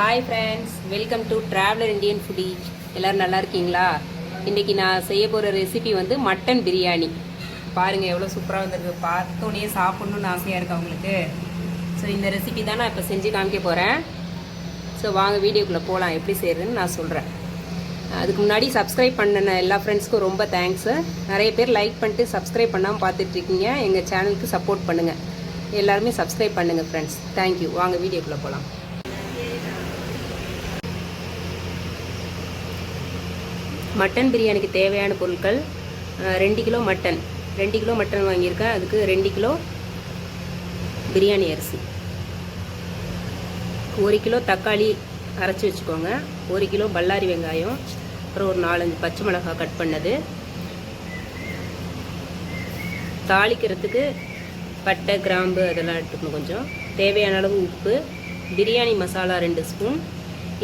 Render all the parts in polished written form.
Hi friends, welcome to traveller Indian foodie. எல்லோரும் நல்லா இருக்கீங்களா? இன்றைக்கி நான் செய்ய போகிற ரெசிபி வந்து மட்டன் பிரியாணி. பாருங்கள் எவ்வளோ சூப்பராக வந்திருக்கு. பார்த்தோன்னே சாப்பிட்ணுன்னு ஆசையாக இருக்குது அவங்களுக்கு. ஸோ இந்த ரெசிபி தான் நான் இப்போ செஞ்சு காமிக்க போகிறேன். ஸோ வாங்க வீடியோக்குள்ளே போகலாம், எப்படி செய்கிறதுன்னு நான் சொல்கிறேன். அதுக்கு முன்னாடி சப்ஸ்கிரைப் பண்ணின எல்லா ஃப்ரெண்ட்ஸ்க்கும் ரொம்ப தேங்க்ஸு. நிறைய பேர் லைக் பண்ணிட்டு சப்ஸ்கிரைப் பண்ணாமல் பார்த்துட்ருக்கீங்க. எங்கள் சேனலுக்கு சப்போர்ட் பண்ணுங்கள். எல்லாருமே சப்ஸ்கிரைப் பண்ணுங்கள் ஃப்ரெண்ட்ஸ். தேங்க்யூ. வாங்க வீடியோக்குள்ளே போகலாம். மட்டன் பிரியாணிக்கு தேவையான பொருட்கள் 2 கிலோ மட்டன். 2 கிலோ மட்டன் வாங்கியிருக்கேன். அதுக்கு 2 கிலோ பிரியாணி அரிசி, 1 கிலோ தக்காளி அரைச்சி வச்சுக்கோங்க, 1 கிலோ பல்லாரி வெங்காயம், அப்புறம் ஒரு 4-5 பச்சை மிளகாய் கட் பண்ணது, தாளிக்கிறதுக்கு பட்டை கிராம்பு அதெல்லாம் எடுத்துக்கணும் கொஞ்சம், தேவையான அளவு உப்பு, பிரியாணி மசாலா 2 ஸ்பூன்,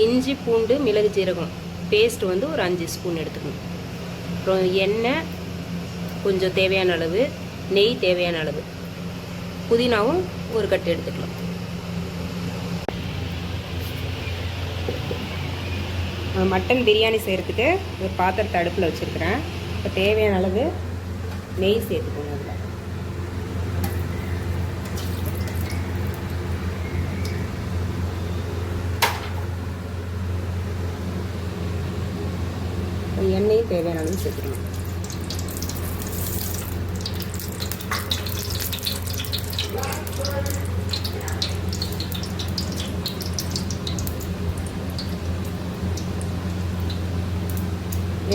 இஞ்சி பூண்டு மிளகு ஜீரகம் பேஸ்ட் வந்து ஒரு 5 ஸ்பூன் எடுத்துக்கணும், அப்புறம் எண்ணெய் கொஞ்சம் தேவையான அளவு, நெய் தேவையான அளவு, புதினாவும் ஒரு கட்டு எடுத்துக்கலாம். மட்டன் பிரியாணி செய்கிறதுக்கு ஒரு பாத்திரத்தை அடுப்பில் வச்சுருக்கிறேன். இப்போ தேவையான அளவு நெய் சேர்த்துக்கோங்க. அதில் எண்ணெயும் தேவையான அளவு சேர்த்துக்கணும்.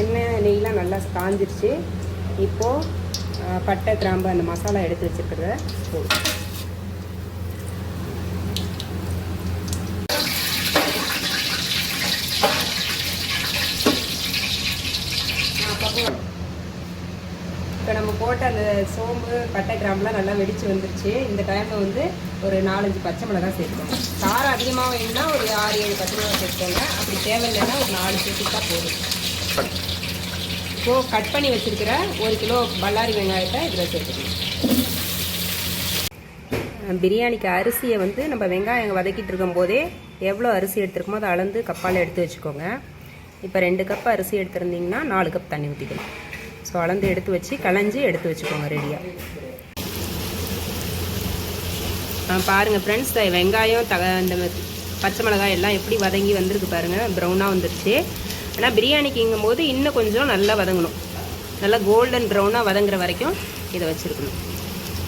எண்ணெய் நெய்லாம் நல்லா காஞ்சிருச்சு. இப்போது பட்டை கிராம்பு அந்த மசாலா எடுத்து வச்சுருக்கிறத போடும். இப்போ நம்ம போட்ட அந்த சோம்பு பட்டை கிராம்புலாம் நல்லா வெடித்து வந்துருச்சு. இந்த டைமில் வந்து ஒரு 4-5 பச்சை மிளகாய் சேர்த்துக்கோங்க. காரம் அதிகமாக வேணும்னா ஒரு 6-7 பச்சை மிளகாய் சேர்த்துக்கோங்க. அப்படி தேவையில்லைன்னா ஒரு 4 சேர்த்துட்டா போதும். இப்போது கட் பண்ணி வச்சுருக்கிற 1 கிலோ பல்லாரி வெங்காயத்தை இதில் சேர்த்துக்கணும். பிரியாணிக்கு அரிசியை வந்து நம்ம வெங்காயம் வதக்கிட்டு இருக்கும் போதே எவ்வளோ அரிசி எடுத்துருக்கோமோ அதை அளந்து கப்பால் எடுத்து வச்சுக்கோங்க. இப்போ 2 கப் அரிசி எடுத்துருந்தீங்கன்னா 4 கப் தண்ணி ஊற்றிக்கணும். ஸோ அளந்து எடுத்து வச்சு களைஞ்சி எடுத்து வச்சுக்கோங்க ரெடியாக. பாருங்கள் ஃப்ரெண்ட்ஸ், வெங்காயம் இந்த பச்சை மிளகாய் எல்லாம் எப்படி வதங்கி வந்திருக்கு பாருங்கள், ப்ரௌனாக வந்துருச்சு. ஆனால் பிரியாணிக்குங்கும் போது இன்னும் கொஞ்சம் நல்லா வதங்கணும். நல்லா கோல்டன் ப்ரௌனாக வதங்குற வரைக்கும் இதை வச்சுருக்கணும்.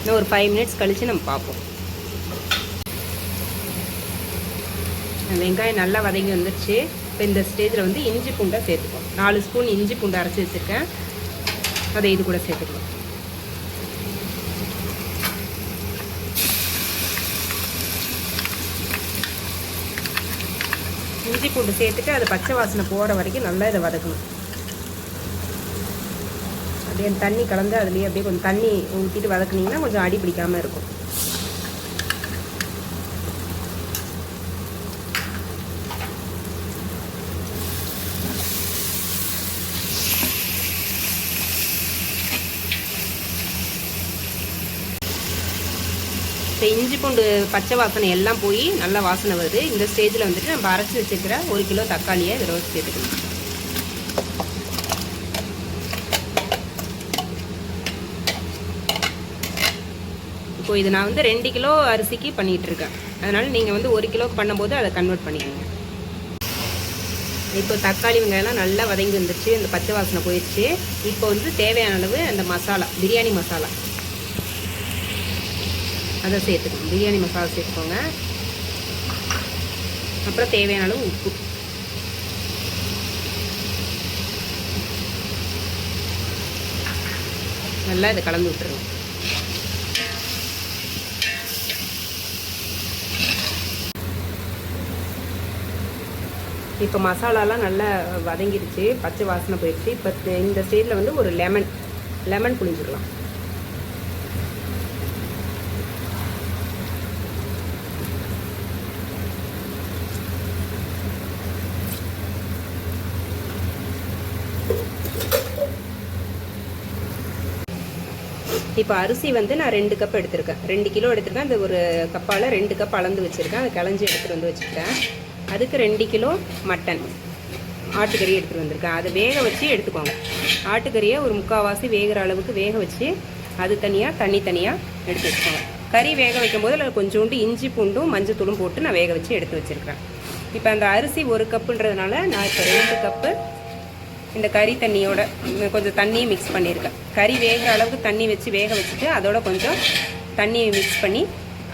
இன்னும் ஒரு 5 மினிட்ஸ் கழித்து நம்ம பார்ப்போம். வெங்காயம் நல்லா வதங்கி வந்துருச்சு. இப்போ இந்த ஸ்டேஜில் வந்து இஞ்சி பூண்டை சேர்த்துப்போம். 4 ஸ்பூன் இஞ்சி பூண்டை அரைச்சி வச்சுருக்கேன். அதை இது கூட சேர்த்துக்கலாம். இஞ்சி பூண்டு சேர்த்துட்டு அது பச்சை வாசனை போகிற வரைக்கும் நல்லா இதை வதக்கணும். அப்படியே தண்ணி கலந்து அதுலேயே அப்படியே கொஞ்சம் தண்ணி ஊற்றிட்டு வதக்குனிங்கன்னா கொஞ்சம் அடி பிடிக்காமல் இருக்கும். இஞ்சி பூண்டு பச்சை வாசனை எல்லாம் போய் நல்லா வாசனை வருது. இந்த ஸ்டேஜில் வந்துட்டு நம்ம அரைச்சி வச்சுருக்கிற 1 கிலோ தக்காளியை இதில் வச்சு சேர்த்துக்கணும். இப்போ இது நான் வந்து 2 கிலோ அரிசிக்கு பண்ணிகிட்ருக்கேன். அதனால் நீங்கள் வந்து 1 கிலோக்கு பண்ணும்போது அதை கன்வெர்ட் பண்ணிக்கோங்க. இப்போ தக்காளி வெங்காயம்லாம் நல்லா வதங்கி வந்துருச்சு. இந்த பச்சை வாசனை போயிடுச்சு. இப்போ வந்து தேவையான அளவு அந்த மசாலா, பிரியாணி மசாலா அதை சேர்த்துக்கணும். பிரியாணி மசாலா சேர்த்துக்கோங்க. அப்புறம் தேவையான அளவு உப்பு. நல்லா இதை கலந்து விட்டுருங்க. இப்போ மசாலாலாம் நல்லா வதங்கிடுச்சு, பச்சை வாசனை போயிடுச்சு. இப்போ இந்த ஸ்டேஜில் வந்து ஒரு லெமன் புளிஞ்சிக்கலாம். இப்போ அரிசி வந்து நான் 2 கப் எடுத்திருக்கேன். 2 கிலோ எடுத்திருக்கேன். அந்த ஒரு கப்பால் 2 கப் அளந்து வச்சுருக்கேன். அதை களைஞ்சி எடுத்துகிட்டு வந்து வச்சுக்கிட்டேன். அதுக்கு 2 கிலோ மட்டன் ஆட்டுக்கறி எடுத்துகிட்டு வந்திருக்கேன். அதை வேக வச்சு எடுத்துக்கோங்க. ஆட்டுக்கறியை ஒரு 3/4 வேகிற அளவுக்கு வேக வச்சு அது தனியாக தனியாக எடுத்து வச்சுக்கோங்க. கறி வேக வைக்கும்போது அதில் கொஞ்சோண்டு இஞ்சி பூண்டும் மஞ்சத்தூளும் போட்டு நான் வேக வச்சு எடுத்து வச்சுருக்கிறேன். இப்போ அந்த அரிசி 1 கப்புன்றதுனால நான் இப்போ 2 கப்பு இந்த கறி தண்ணியோட கொஞ்சம் தண்ணியை மிக்ஸ் பண்ணியிருக்கேன். கறி வேகிற அளவுக்கு தண்ணி வச்சு வேக வச்சுட்டு அதோட கொஞ்சம் தண்ணியை மிக்ஸ் பண்ணி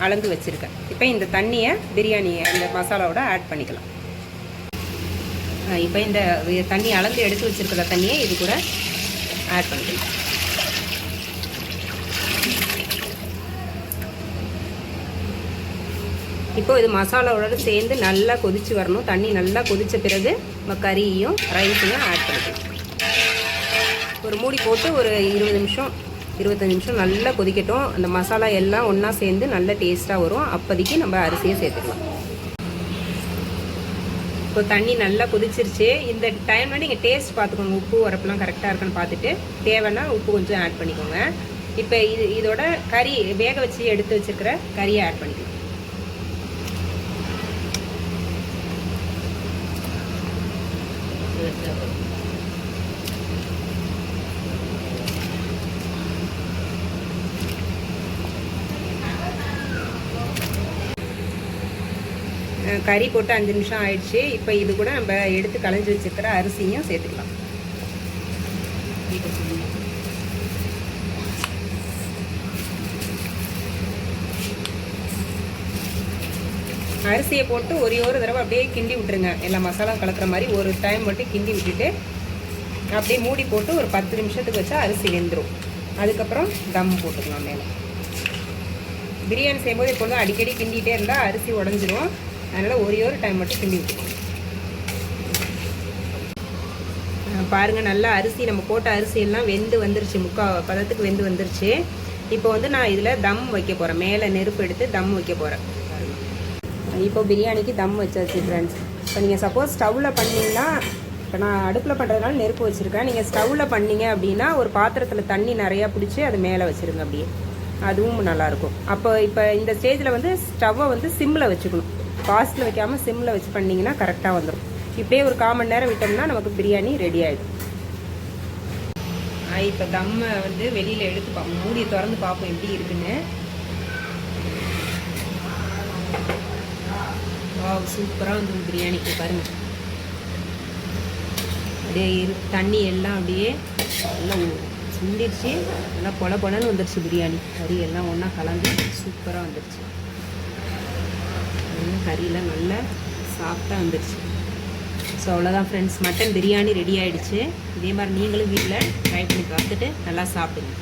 அளந்து வச்சுருக்கேன். இப்போ இந்த தண்ணியை பிரியாணியை அந்த மசாலாவோட ஆட் பண்ணிக்கலாம். இப்போ இந்த தண்ணி அளந்து எடுத்து வச்சுருக்கிற தண்ணியை இது கூட ஆட் பண்ணிக்கலாம். இப்போ இது மசாலாவோட சேர்ந்து நல்லா கொதிச்சு வரணும். தண்ணி நல்லா கொதித்த பிறகு நம்ம கறியையும் ரைஸையும் ஆட் பண்ணிக்கலாம். ஒரு மூடி போட்டு ஒரு 20 நிமிஷம் நல்லா கொதிக்கட்டும். அந்த மசாலா எல்லாம் ஒன்றா சேர்ந்து நல்ல டேஸ்ட்டாக வரும். அப்போதைக்கு நம்ம அரிசியை சேர்த்துக்கலாம். இப்போ தண்ணி நல்லா கொதிச்சிருச்சு. இந்த டைமில் நீங்கள் டேஸ்ட் பார்த்துக்கோங்க. உப்பு உரப்புலாம் கரெக்டாக இருக்குன்னு பார்த்துட்டு தேவைன்னா உப்பு கொஞ்சம் ஆட் பண்ணிக்கோங்க. இப்போ இதோட கறி வேக வச்சு எடுத்து வச்சுருக்கிற கறியை ஆட் பண்ணிக்கலாம். கறி போட்டு 5 நிமிஷம் ஆயிடுச்சு. இப்போ இது கூட நம்ம எடுத்து களைஞ்சி வச்சுருக்கிற அரிசியும் சேர்த்துக்கலாம். அரிசியை போட்டு ஒரு தடவை அப்படியே கிண்டி விட்டுருங்க. எல்லா மசாலா கலக்கிற மாதிரி ஒரு டைம் மட்டும் கிண்டி விட்டுட்டு அப்படியே மூடி போட்டு ஒரு 10 நிமிஷத்துக்கு வச்சா அரிசி வெந்துடும். அதுக்கப்புறம் தம் போட்டுக்கலாம் மேலே. பிரியாணி செய்யும்போது எப்பொழுதும் அடிக்கடி கிண்டிகிட்டே இருந்தால் அரிசி உடஞ்சிரும். அதனால் ஒரு டைம் மட்டும் கிண்டி விட்டுருவோம். பாருங்கள், நல்லா அரிசி நம்ம போட்ட அரிசி எல்லாம் வெந்து வந்துருச்சு. 3/4 பதத்துக்கு வெந்து வந்துருச்சு. இப்போ வந்து நான் இதில் தம் வைக்க போகிறேன். மேலே நெருப்பு எடுத்து தம் வைக்க போகிறேன். இப்போ பிரியாணிக்கு தம் வச்சாச்சு ஃப்ரெண்ட்ஸ். இப்போ நீங்கள் சப்போஸ் ஸ்டவ்வில் பண்ணிங்கன்னா, இப்போ நான் அடுப்பில் பண்ணுறதுனால நெருப்பு வச்சுருக்கேன். நீங்கள் ஸ்டவ்வில் பண்ணீங்க அப்படின்னா ஒரு பாத்திரத்தில் தண்ணி நிறையா பிடிச்சி அது மேலே வச்சுருங்க. அப்படியே அதுவும் நல்லாயிருக்கும். அப்போ இப்போ இந்த ஸ்டேஜில் வந்து ஸ்டவ்வை வந்து சிம்மில் வச்சுக்கணும். ஃபாஸ்ட்டில் வைக்காமல் சிம்மில் வச்சு பண்ணிங்கன்னா கரெக்டாக வந்துடும். இப்படியே ஒரு 1/4 மணி நேரம் விட்டோம்னா நமக்கு பிரியாணி ரெடி ஆகிடும். இப்போ தம்மை வந்து வெளியில் எடுத்து பார்ப்போம். மூடியை திறந்து பார்ப்போம் எப்படி இருக்குன்னு. சூப்பராக வந்து பிரியாணிக்கு பாருங்கள். அப்படியே தண்ணி எல்லாம் அப்படியே எல்லாம் சுண்டிடுச்சு. நல்லா பொலன்னு வந்துடுச்சு பிரியாணி. கறி எல்லாம் ஒன்றா கலந்து சூப்பராக வந்துடுச்சு. கறியெல்லாம் நல்லா சாஃப்டாக வந்துடுச்சு. ஸோ அவ்வளோதான் ஃப்ரெண்ட்ஸ், மட்டன் பிரியாணி ரெடி ஆகிடுச்சு. இதே மாதிரி நீங்களும் வீட்டில் ட்ரை பண்ணி பார்த்துட்டு நல்லா சாப்பிடுங்க.